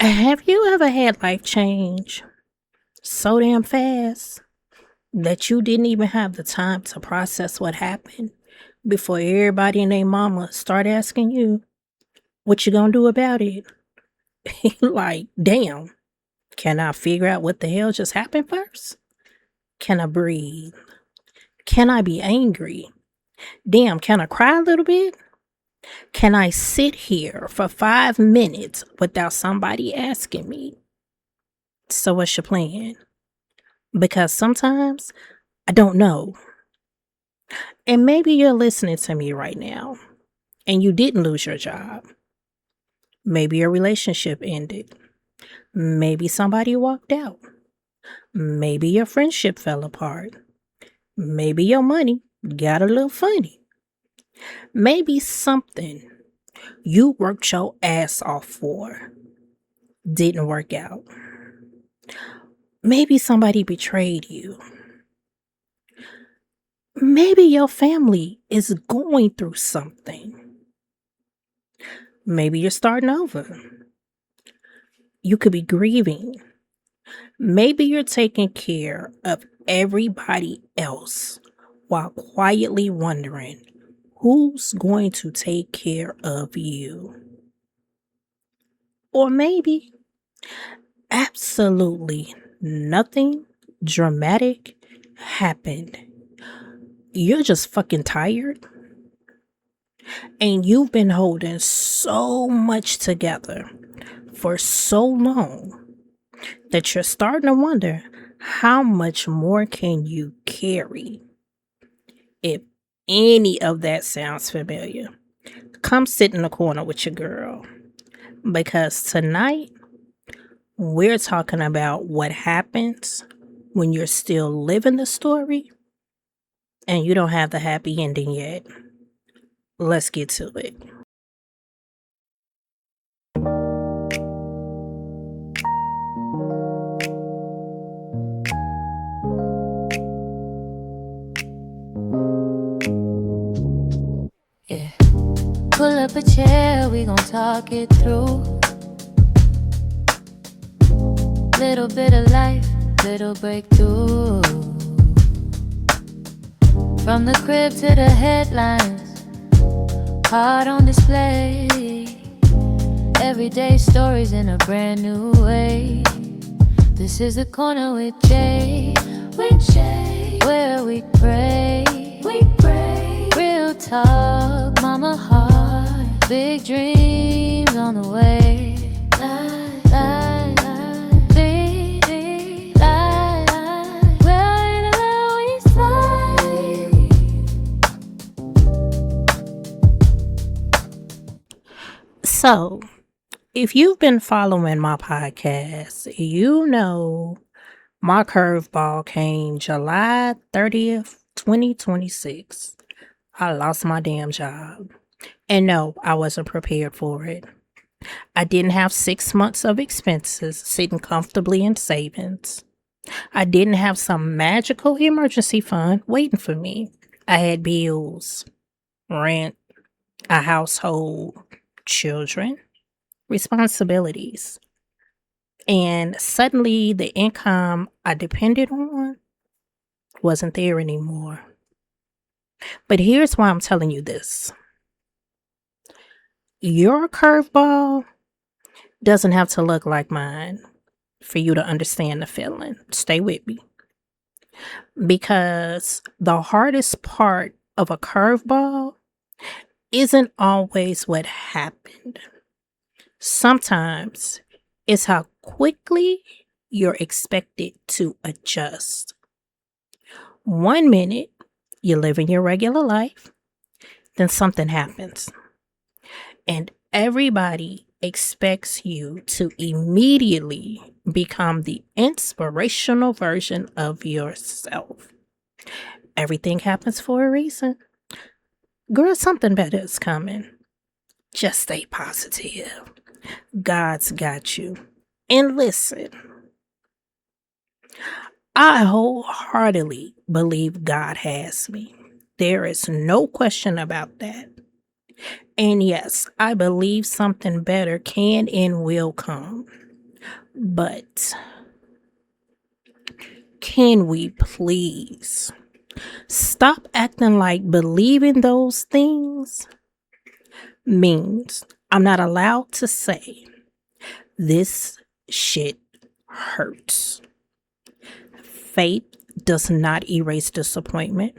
Have you ever had life change so damn fast that you didn't even have the time to process what happened before everybody and their mama start asking you what you gonna do about it? Like, damn, can I figure out what the hell just happened first? Can I breathe? Can I be angry? Damn, can I cry a little bit? Can I sit here for 5 minutes without somebody asking me, so what's your plan? Because sometimes I don't know. And maybe you're listening to me right now and you didn't lose your job. Maybe your relationship ended. Maybe somebody walked out. Maybe your friendship fell apart. Maybe your money got a little funny. Maybe something you worked your ass off for didn't work out. Maybe somebody betrayed you. Maybe your family is going through something. Maybe you're starting over. You could be grieving. Maybe you're taking care of everybody else while quietly wondering who's going to take care of you. Or maybe absolutely nothing dramatic happened. You're just fucking tired. And you've been holding so much together for so long that you're starting to wonder how much more can you carry. If any of that sounds familiar, come sit in the corner with your girl. Because tonight, we're talking about what happens when you're still living the story and you don't have the happy ending yet. Let's get to it. Yeah. Pull up a chair, we gon' talk it through. Little bit of life, little breakthrough. From the crib to the headlines, heart on display. Everyday stories in a brand new way. This is the corner with Jay, where we pray, real talk, mama heart, big dreams on the way. So, if you've been following my podcast, you know my curveball came July 30th, 2026. I lost my damn job. And no, I wasn't prepared for it. I didn't have 6 months of expenses sitting comfortably in savings. I didn't have some magical emergency fund waiting for me. I had bills, rent, a household, children, responsibilities. And suddenly the income I depended on wasn't there anymore. But here's why I'm telling you this. Your curveball doesn't have to look like mine for you to understand the feeling. Stay with me. Because the hardest part of a curveball isn't always what happened. Sometimes it's how quickly you're expected to adjust. 1 minute, you're living your regular life, then something happens. And everybody expects you to immediately become the inspirational version of yourself. Everything happens for a reason. Girl, something better is coming. Just stay positive. God's got you. And listen, I wholeheartedly believe God has me. There is no question about that. And yes, I believe something better can and will come. But can we please stop acting like believing those things means I'm not allowed to say this shit hurts? Faith does not erase disappointment.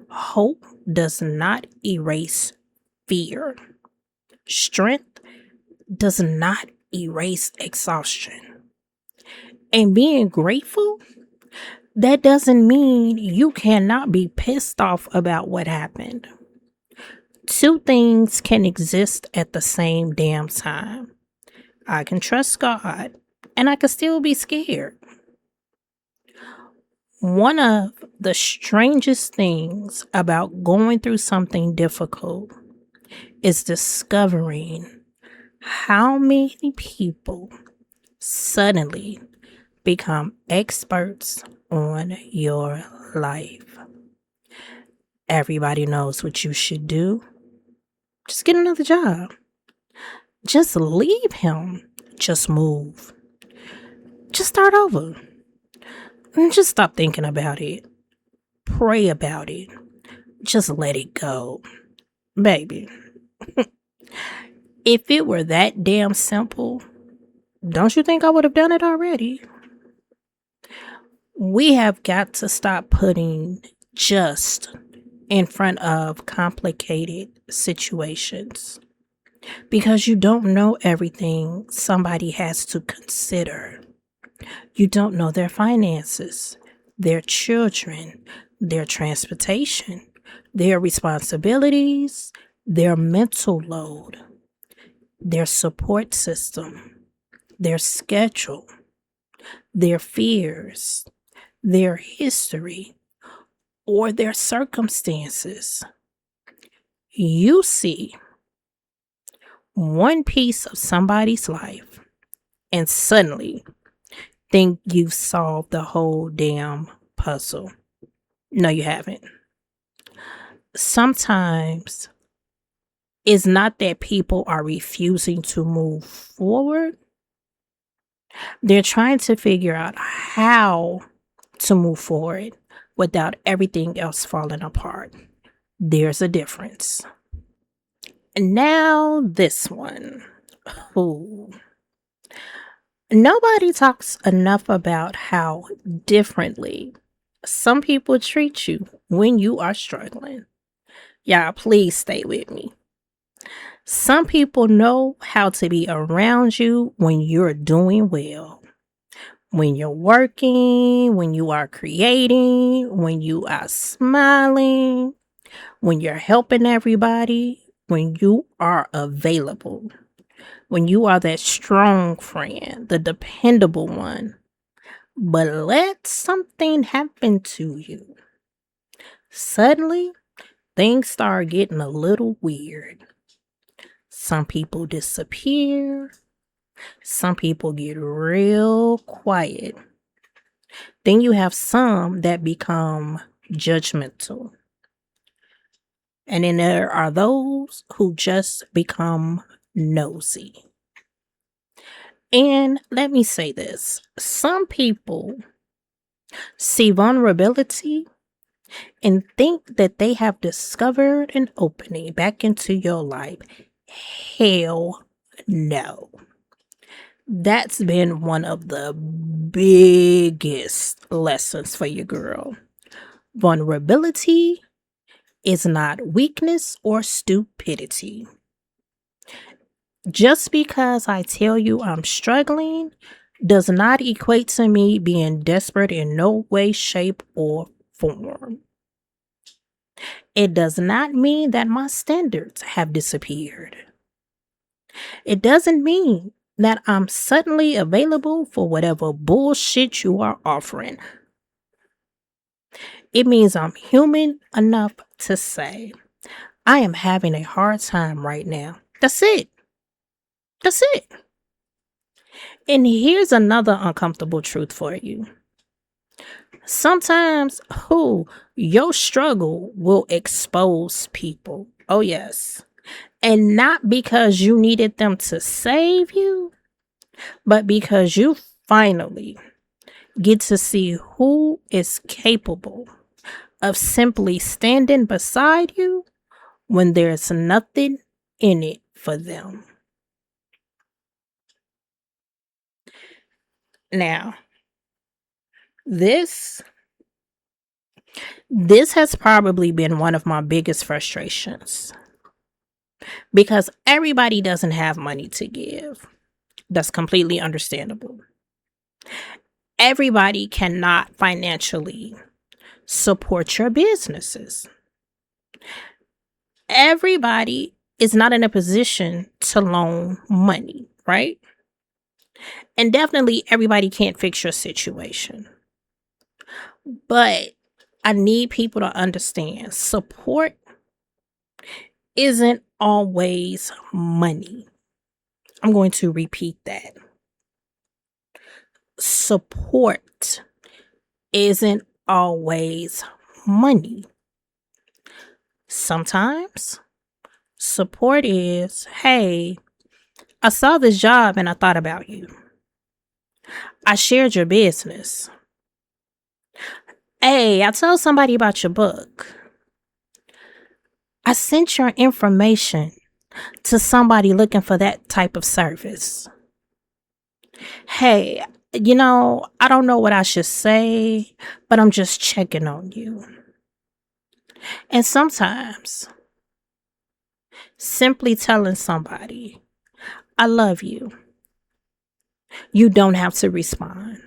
Hope does not erase fear. Strength does not erase exhaustion. And being grateful, that doesn't mean you cannot be pissed off about what happened. Two things can exist at the same damn time. I can trust God, and I can still be scared. One of the strangest things about going through something difficult is discovering how many people suddenly become experts on your life. Everybody knows what you should do. Just get another job. Just leave him. Just move. Just start over. And just stop thinking about it. Pray about it. Just let it go. Baby, if it were that damn simple, don't you think I would have done it already? We have got to stop putting just in front of complicated situations because you don't know everything somebody has to consider. You don't know their finances, their children, their transportation, their responsibilities, their mental load, their support system, their schedule, their fears, their history, or their circumstances. You see one piece of somebody's life and suddenly think you've solved the whole damn puzzle. No, you haven't. Sometimes it's not that people are refusing to move forward. They're trying to figure out how to move forward without everything else falling apart. There's a difference. And now this one. Ooh. Nobody talks enough about how differently some people treat you when you are struggling. Y'all, please stay with me. Some people know how to be around you when you're doing well, when you're working, when you are creating, when you are smiling, when you're helping everybody, when you are available, when you are that strong friend, the dependable one. But let something happen to you. Suddenly, things start getting a little weird. Some people disappear. Some people get real quiet. Then you have some that become judgmental. And then there are those who just become nosy. And let me say this, some people see vulnerability and think that they have discovered an opening back into your life. Hell no. That's been one of the biggest lessons for your girl. Vulnerability is not weakness or stupidity. Just because I tell you I'm struggling does not equate to me being desperate in no way, shape, or form. It does not mean that my standards have disappeared. It doesn't mean that I'm suddenly available for whatever bullshit you are offering. It means I'm human enough to say, I am having a hard time right now. That's it. That's it. And here's another uncomfortable truth for you. Sometimes, your struggle will expose people. Oh, yes. And not because you needed them to save you, but because you finally get to see who is capable of simply standing beside you when there's nothing in it for them. Now, this this has probably been one of my biggest frustrations because everybody doesn't have money to give. That's completely understandable. Everybody cannot financially support your businesses. Everybody is not in a position to loan money, right? And definitely everybody can't fix your situation. But I need people to understand support isn't always money. I'm going to repeat that. Support isn't always money. Sometimes support is, hey, I saw this job and I thought about you. I shared your business. Hey, I told somebody about your book. I sent your information to somebody looking for that type of service. Hey, I don't know what I should say, but I'm just checking on you. And sometimes simply telling somebody, I love you, you don't have to respond.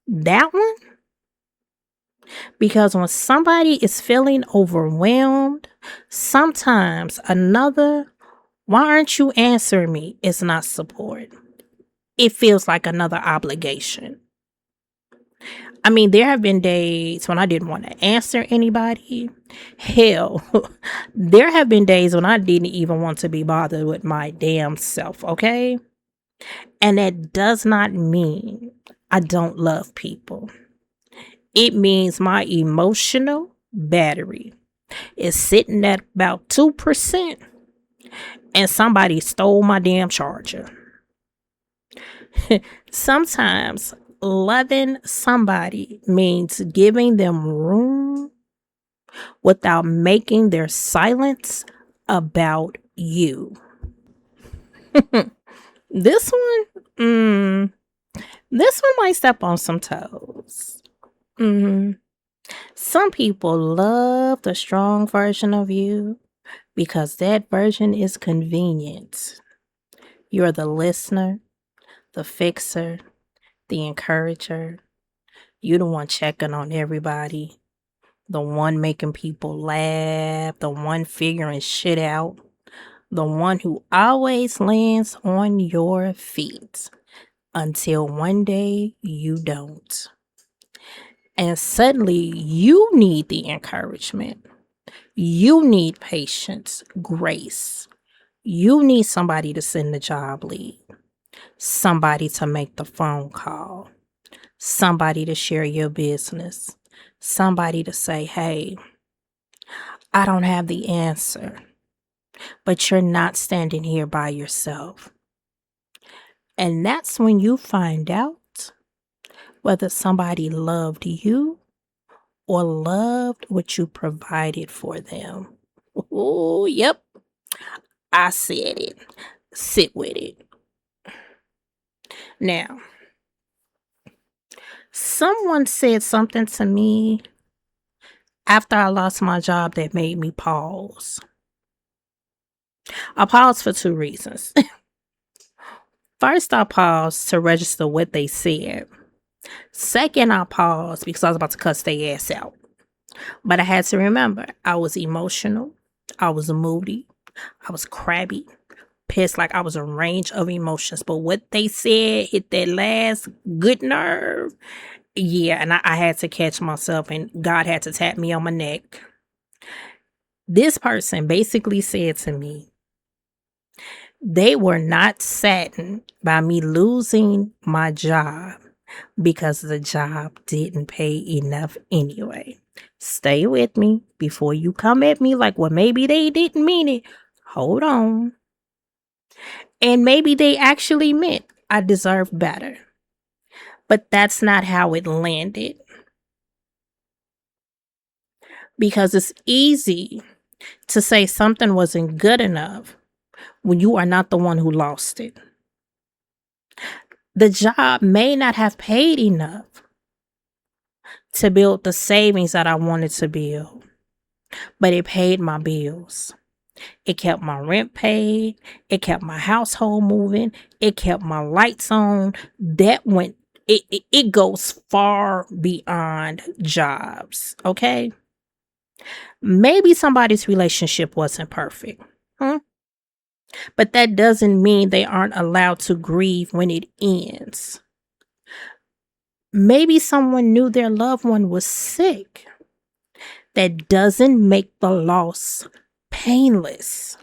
That one, because when somebody is feeling overwhelmed, sometimes another, why aren't you answering me? Is not support. It feels like another obligation. I mean, there have been days when I didn't want to answer anybody. Hell, there have been days when I didn't even want to be bothered with my damn self, okay? And that does not mean I don't love people. It means my emotional battery is sitting at about 2% and somebody stole my damn charger. Sometimes loving somebody means giving them room without making their silence about you. This one, this one might step on some toes. Some people love the strong version of you because that version is convenient. You're the listener, the fixer, the encourager. You the one checking on everybody, the one making people laugh, the one figuring shit out, the one who always lands on your feet until one day you don't. And suddenly you need the encouragement. You need patience, grace. You need somebody to send the job lead, somebody to make the phone call, somebody to share your business, somebody to say, hey, I don't have the answer, but you're not standing here by yourself. And that's when you find out whether somebody loved you or loved what you provided for them. Oh, yep, I said it. Sit with it. Now, someone said something to me after I lost my job that made me pause. I paused for two reasons. First, I paused to register what they said. Second, I paused because I was about to cuss their ass out. But I had to remember, I was emotional, I was moody, I was crabby, pissed, like I was a range of emotions. But what they said hit that last good nerve. Yeah, and I had to catch myself, and God had to tap me on my neck. This person basically said to me, they were not saddened by me losing my job because the job didn't pay enough anyway. Stay with me before you come at me like, well, maybe they didn't mean it. Hold on. And maybe they actually meant I deserve better. But that's not how it landed. Because it's easy to say something wasn't good enough when you are not the one who lost it. The job may not have paid enough to build the savings that I wanted to build, but it paid my bills. It kept my rent paid. It kept my household moving. It kept my lights on. It goes far beyond jobs, okay? Maybe somebody's relationship wasn't perfect. But that doesn't mean they aren't allowed to grieve when it ends. Maybe someone knew their loved one was sick. That doesn't make the loss painless.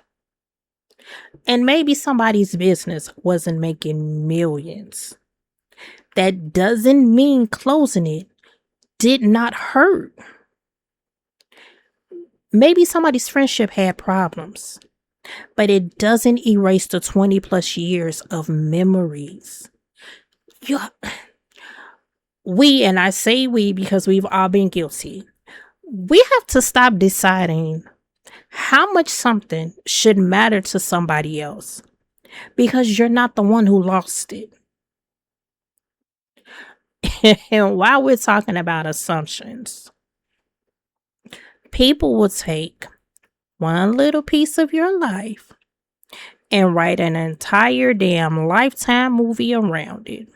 And maybe somebody's business wasn't making millions. That doesn't mean closing it did not hurt. Maybe somebody's friendship had problems, but it doesn't erase the 20 plus years of memories. And I say we because we've all been guilty. We have to stop deciding how much something should matter to somebody else because you're not the one who lost it. And while we're talking about assumptions, people will take one little piece of your life and write an entire damn Lifetime movie around it.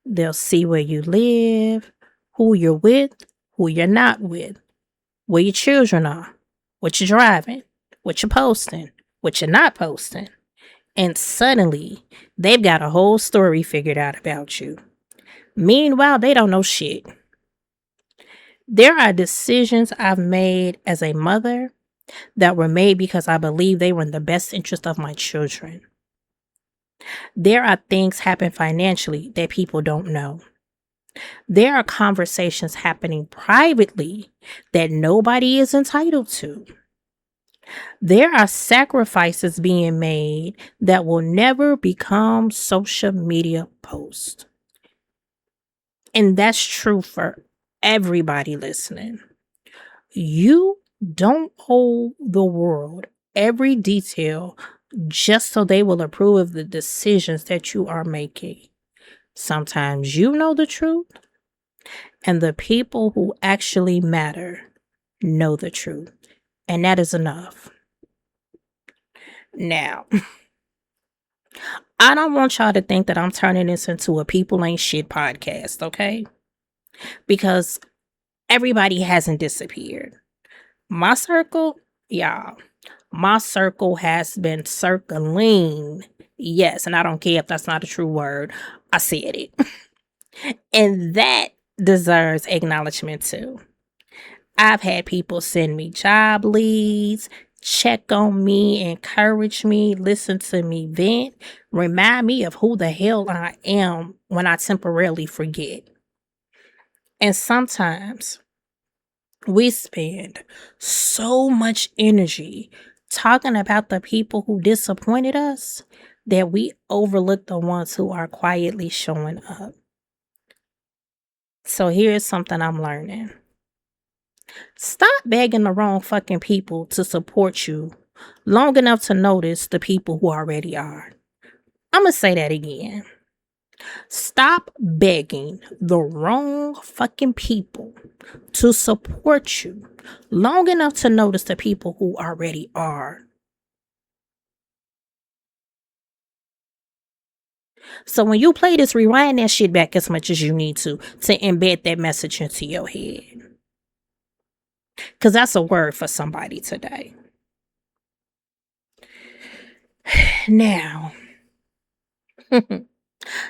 They'll see where you live, who you're with, who you're not with, where your children are, what you're driving, what you're posting, what you're not posting. And suddenly, they've got a whole story figured out about you. Meanwhile, they don't know shit. There are decisions I've made as a mother that were made because I believe they were in the best interest of my children. There are things happen financially that people don't know. There are conversations happening privately that nobody is entitled to. There are sacrifices being made that will never become social media posts. And that's true for everybody listening. You don't owe the world every detail just so they will approve of the decisions that you are making. Sometimes you know the truth, and the people who actually matter know the truth. And that is enough. Now, I don't want y'all to think that I'm turning this into a people ain't shit podcast, okay? Because everybody hasn't disappeared. My circle, y'all, my circle has been circling. Yes, and I don't care if that's not a true word. I said it. And that deserves acknowledgement too. I've had people send me job leads, check on me, encourage me, listen to me vent, remind me of who the hell I am when I temporarily forget. And sometimes we spend so much energy talking about the people who disappointed us that we overlook the ones who are quietly showing up. So here's something I'm learning. Stop begging the wrong fucking people to support you long enough to notice the people who already are. I'm going to say that again. Stop begging the wrong fucking people to support you long enough to notice the people who already are. So when you play this, rewind that shit back as much as you need to embed that message into your head. Because that's a word for somebody today. Now,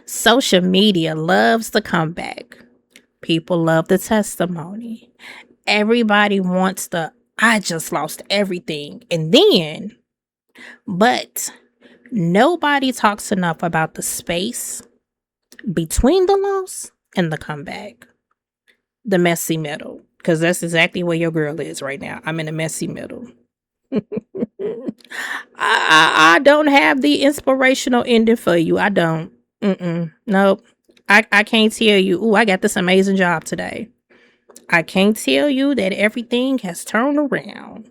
social media loves the comeback. People love the testimony. Everybody wants the, I just lost everything. And then, but nobody talks enough about the space between the loss and the comeback. The messy middle. Because that's exactly where your girl is right now. I'm in the messy middle. I don't have the inspirational ending for you. I don't. Nope. I can't tell you, ooh, I got this amazing job today. I can't tell you that everything has turned around.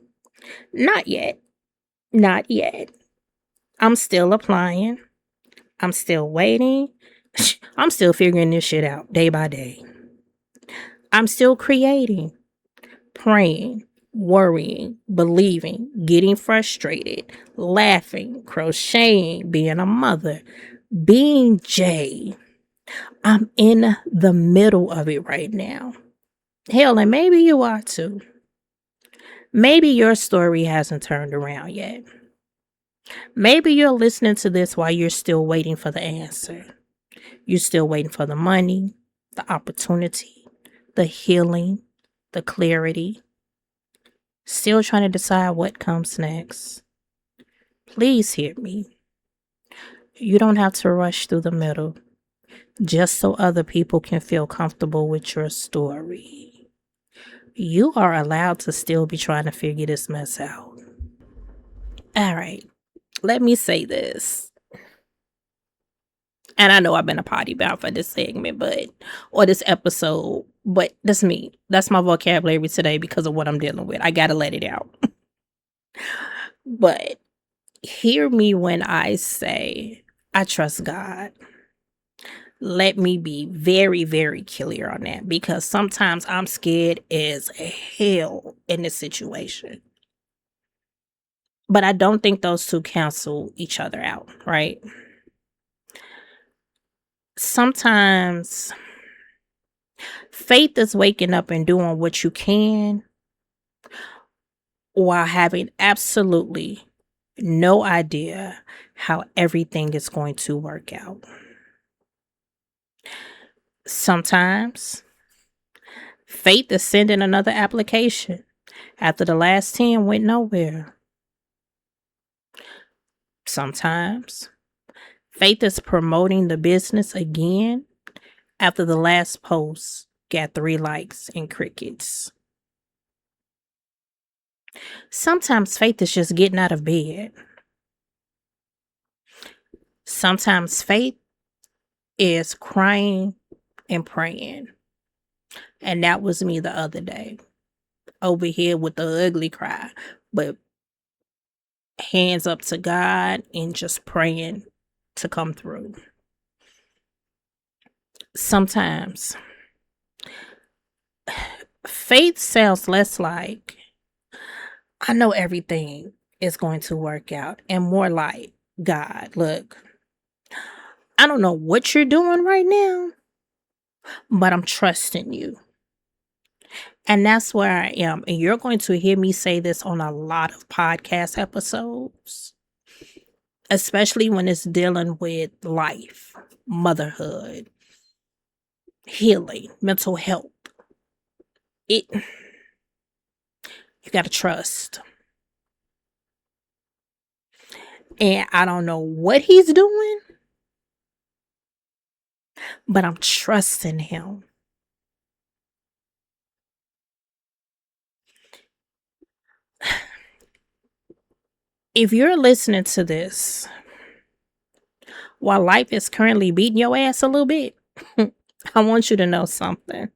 Not yet. Not yet. I'm still applying. I'm still waiting. I'm still figuring this shit out day by day. I'm still creating, praying, worrying, believing, getting frustrated, laughing, crocheting, being a mother, being Jay. I'm in the middle of it right now. Hell, and maybe you are too. Maybe your story hasn't turned around yet. Maybe you're listening to this while you're still waiting for the answer. You're still waiting for the money, the opportunity, the healing, the clarity. Still trying to decide what comes next. Please hear me. You don't have to rush through the middle just so other people can feel comfortable with your story. You are allowed to still be trying to figure this mess out. All right, let me say this. And I know I've been a potty mouth for this segment, or this episode, but that's me. That's my vocabulary today because of what I'm dealing with. I gotta let it out. But hear me when I say I trust God. Let me be very, very clear on that because sometimes I'm scared as hell in this situation. But I don't think those two cancel each other out, right? Sometimes faith is waking up and doing what you can while having absolutely no idea how everything is going to work out. Sometimes faith is sending another application after the last 10 went nowhere. Sometimes faith is promoting the business again after the last post got 3 likes and crickets. Sometimes faith is just getting out of bed. Sometimes faith is crying and praying. And that was me the other day. Over here with the ugly cry. But hands up to God and just praying to come through. Sometimes faith sounds less like I know everything is going to work out and more like God, look, I don't know what you're doing right now, but I'm trusting you. And that's where I am. And you're going to hear me say this on a lot of podcast episodes, especially when it's dealing with life, motherhood, healing, mental health. You got to trust. And I don't know what he's doing, but I'm trusting him. If you're listening to this while life is currently beating your ass a little bit, I want you to know something.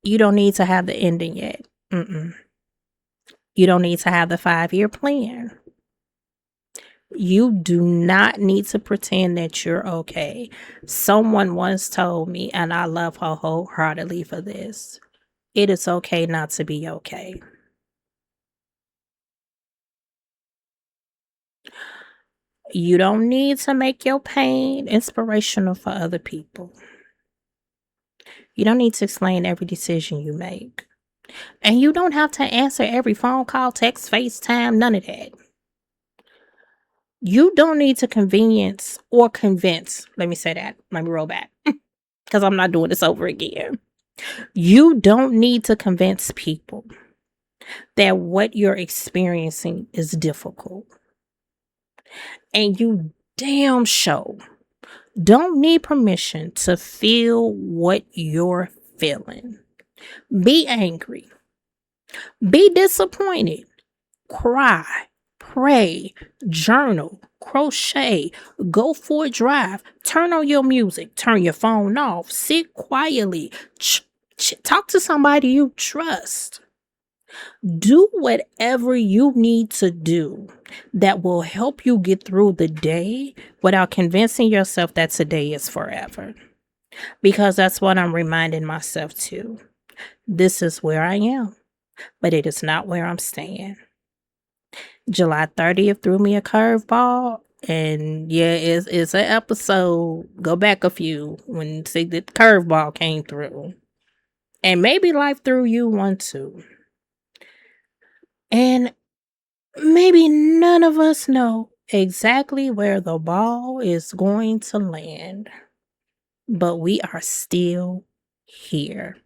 You don't need to have the ending yet. You don't need to have the 5-year plan. You do not need to pretend that you're okay. Someone once told me, and I love her wholeheartedly for this, it is okay not to be okay. You don't need to make your pain inspirational for other people. You don't need to explain every decision you make. And you don't have to answer every phone call, text, FaceTime, none of that. You don't need to convince. Let me say that. Let me roll back because I'm not doing this over again. You don't need to convince people that what you're experiencing is difficult. And you damn sure don't need permission to feel what you're feeling. Be angry. Be disappointed. Cry. pray, journal, crochet, go for a drive, turn on your music, turn your phone off, sit quietly, talk to somebody you trust. Do whatever you need to do that will help you get through the day without convincing yourself that today is forever. Because that's what I'm reminding myself too. This is where I am, but it is not where I'm staying. July 30th threw me a curveball. And yeah, it's an episode. Go back a few when see the curveball came through. And maybe life threw you one too. And maybe none of us know exactly where the ball is going to land. But we are still here.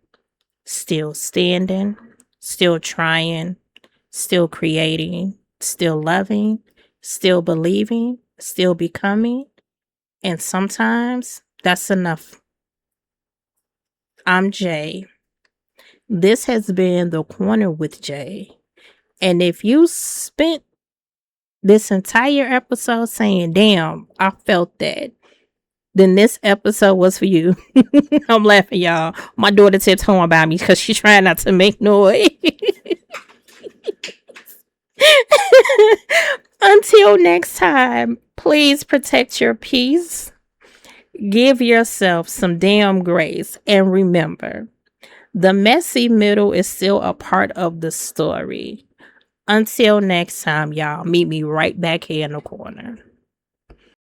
Still standing, still trying, still creating, still loving, still believing, still becoming. And sometimes that's enough. I'm Jay. This has been The Corner with Jay. And if you spent this entire episode saying, damn, I felt that, then this episode was for you. I'm laughing, y'all. My daughter tiptoeing by me because she's trying not to make noise. Until next time, please protect your peace. Give yourself some damn grace. And remember, the messy middle is still a part of the story. Until next time, y'all, meet me right back here in the corner.